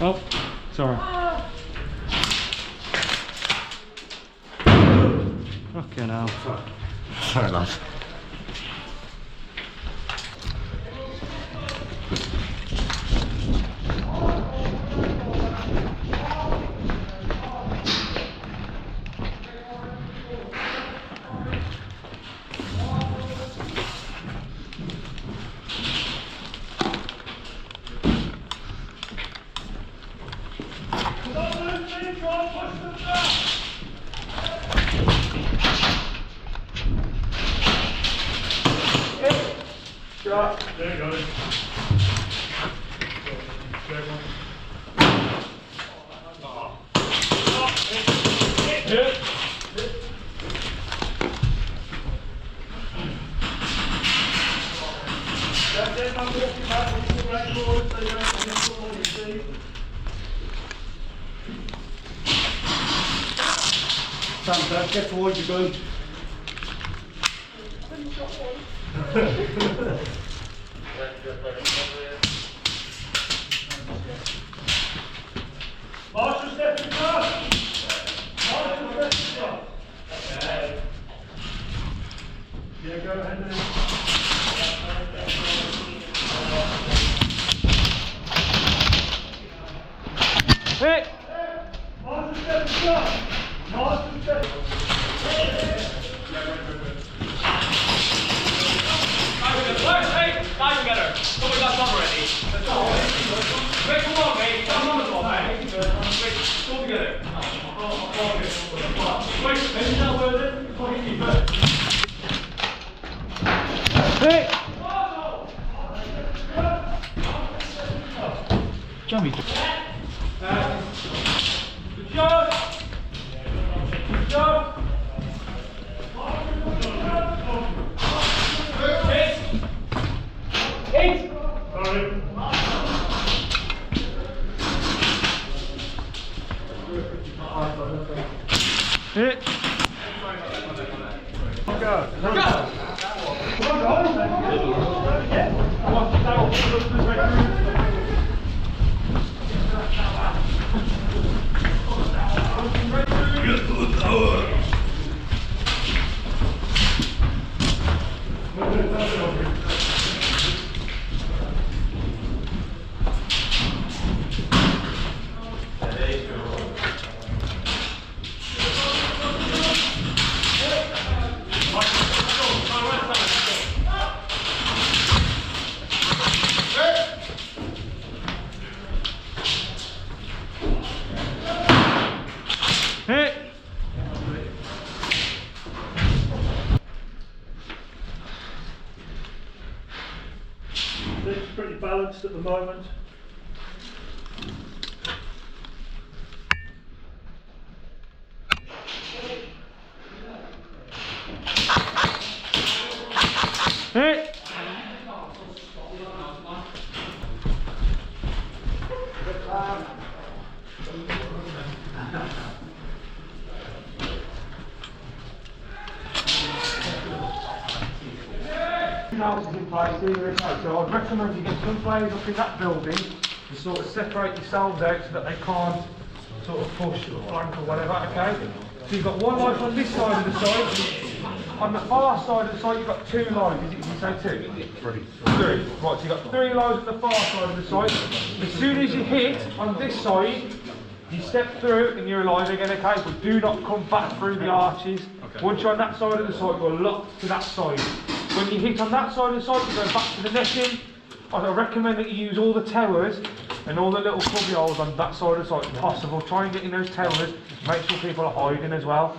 Oh, sorry. Fucking hell. Sorry, lad. There you go. Stand back, get towards your gun. Marshal step in front. Marshal step in front. Yeah, go ahead and hey! Marshal step in front. Marshal step. Guys together. Somebody got some already. Let's go. Wait, come on, mate. Come on, mate. Wait, go together. Wait, maybe not worth it. Hey! Jummy. Good job. Good job. Eight. Hit. Go. Go. Hit. It's pretty balanced at the moment. Hit. Houses in place here, okay, so I'd recommend you get some players up in that building to sort of separate yourselves out so that they can't sort of push or flank or whatever, okay? So you've got one life on this side of the site. On the far side of the site you've got two lines, is it, did you say two? Three. Right, so you've got three lines at the far side of the site. As soon as you hit on this side, you step through and you're alive again, okay? But do not come back through the arches. Okay. Once you're on that side of the site, you're locked to that side. When you hit on that side of the site, you go back to the netting. I recommend that you use all the towers and all the little cubby holes on that side of the site if possible. Try and get in those towers, make sure people are hiding as well.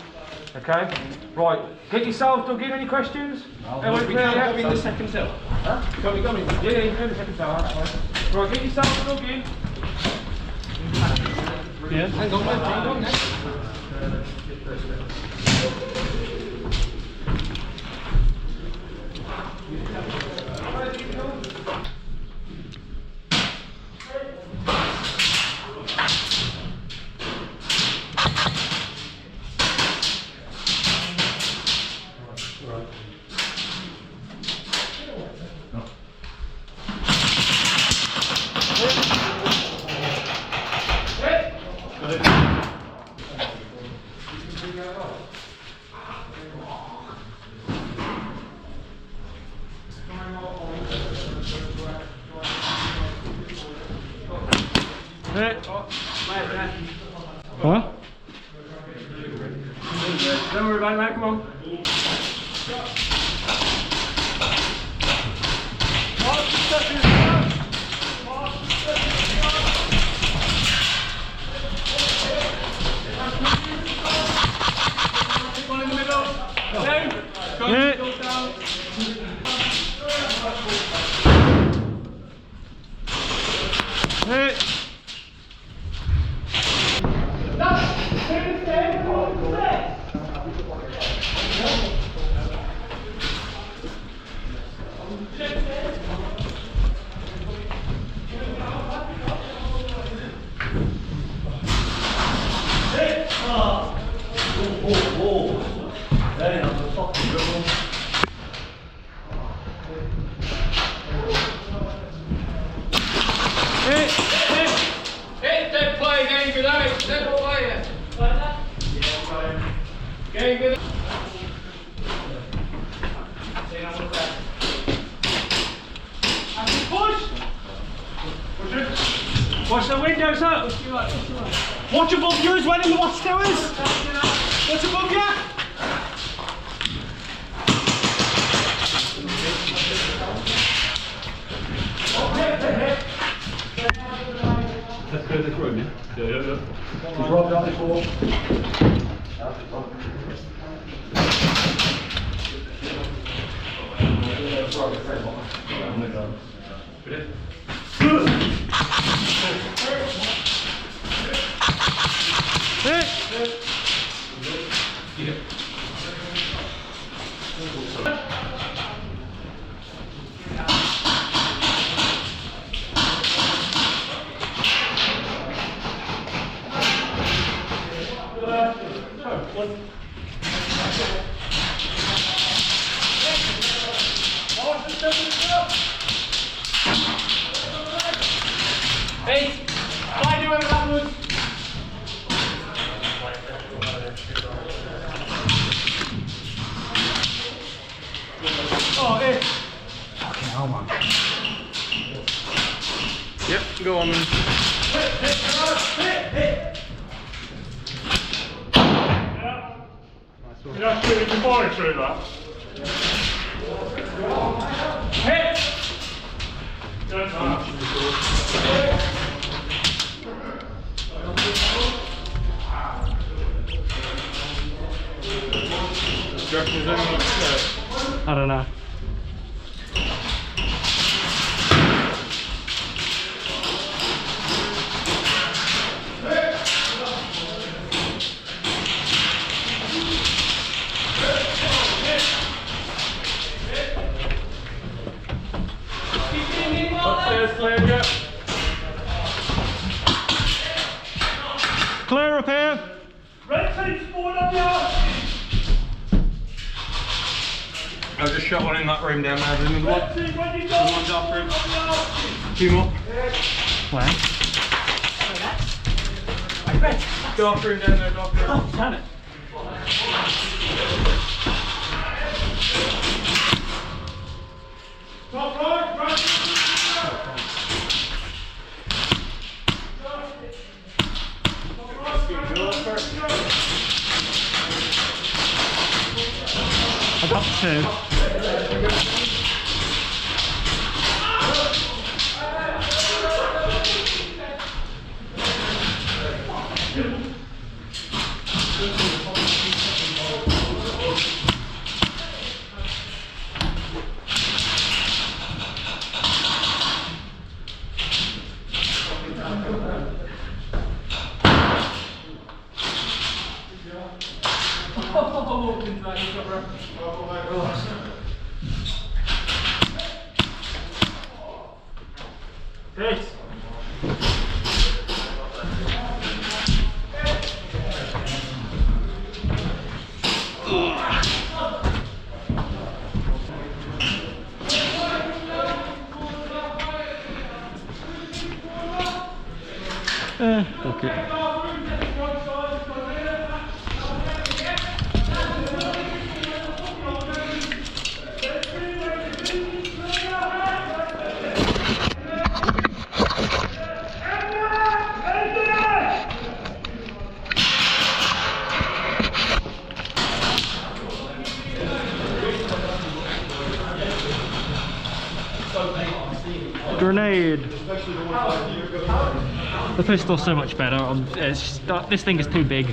Okay? Right, get yourself dug in, any questions? We can't go in the second cell. Huh? Can we go in? Yeah, you can do the second tower, that's fine. Right, get yourself dug in. Yeah. Hang on, hang on. Hit. Huh? Don't worry about it, mate, come on. One in the middle. Down. Hit. Down. Hit. Hit, dead play, game good out. Dead play. Game good. Watch the windows up. Watch above you as well in the watchtowers. What's above you? Let's go this room, yeah? Yeah. He's right down this wall. Hey, why do whoever that was? Oh, hey. Fucking hell, man. Yep, go on then. You're not shooting the ball through that. Hit! Good man. I don't know. Upstairs clear, Jeff. Clear up here. Red team spawn on you. I just shot one in that room down there. There's another one. Red team, when you go. One dark room. Two more. Where? Dark room down there, dark room. Oh, damn it. Top right, right. I got two. Great. Okay. Grenade. The pistol's so much better. This thing is too big.